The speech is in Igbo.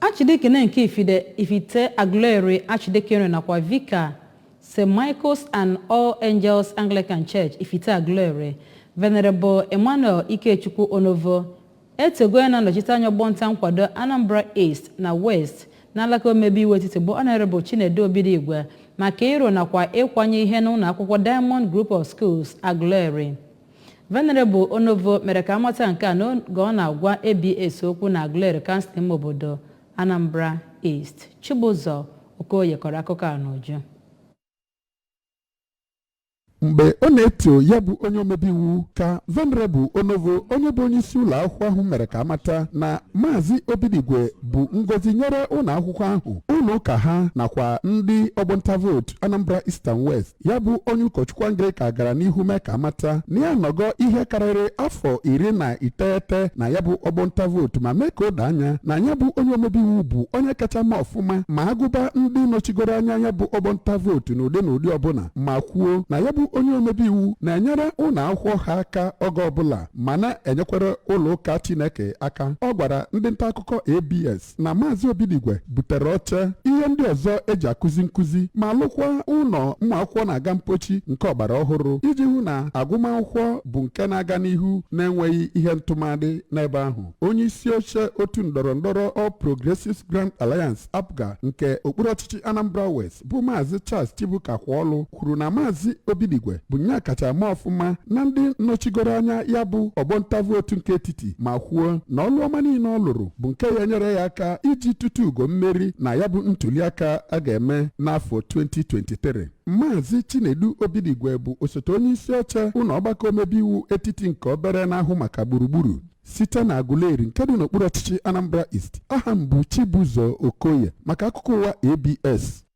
Archdeacon nke Ifite Aguleri Archdeacon nakwa Vicar St. Michael's and All Angels Anglican Church Ifite Aguleri Venerable Emmanuel Ikechukwu Onovo etego na nọchite anya ọgbọnta nkwado Anambra East na West na alaka Omebe Iwetiti bụ Honorable Chinedu Obidigwe maka ịrụ nakwa ịkwanye ihe n'ụlọ akwụkwọ Diamond Group of Schools Aguleri. Venerable Onovo mere ka amata nke a n'oge ọ na-agwa ABS okwu na Aguleri Council obodo Anambra East. Chibuzo Okoye kọrọ akụkọ a n'uju. Mgbe ọ na-eto ya bụ onye omebe iwu ka Venerable Onovo onye bụ onye isi ụlọ akwụkwọ ahụ mere ka amata na Maazị Obidigwe bụ ngozi nyere ụlọ akwụkwọ ahụ, ụlọ ụka ha nakwa ndị ọgbọnta vote Anambra East and West. Ya bụ onye ụkọchukwu Anglican gara n'ihu mee ka amata na ya nọgọ ihe karịrị afọ 19 na ya bụ ọgbọnta vote ma mee ka o doo anya na ya bụ onye omebe iwu bụ onye kacha ma ọfụma ma agụba ndị nọchigoro anya ya bụ ọgbọnta vote n'ụdị ọbụla ma kwuo na ya bụ onye omebe iwu na-enyere ụlọ akwụkwọ ha aka oge ọbụla ma na-enyekwara ụlọ ụka Chineke aka. Ọ gwara ndị nta akụkọ ABS na Maazị Obidigwe butere oche ihe ndị ọzọ eji akụzi nkụzi ma lụkwa ụlọ ụmụ akwụkwọ na-aga mpochi nke ọgbara ọhụrụ iji hụ na agụmakwụkwọ bụ nke na-aga n'ihu na-enweghị ihe ntụmadị n'ebe ahụ. Onye isi oche otu ndọrọndọrọ All Progressives Grand Alliance APGA nke okpuru ọchịchị Anambra West bụ Maazị Charles Chibuka Kwọlụ kwuru na Maazị Obidigwe bụ nya kacha ma ọfụma na ndị nọchigoro anya ya bụ ọgbọnta votu nke etiti ma kwuo na ọlụ ọma niile ọ lụrụ bụ nke ya nyere ya aka iji tutu ugo mmeri na ya bụ ntụliaka a ga-eme n'afọ 2023. Maazị Chinedu Obidigwe bụ osote onye isi oche ụlọ ọgbakọ omebe iwu etiti nke obere na-ahụ maka gburugburu site na Aguleri nke dị n'okpuru ọchịchị Anambra East. Aha m bụ Chibuzo Okoye maka akụkọ ụwa ABS.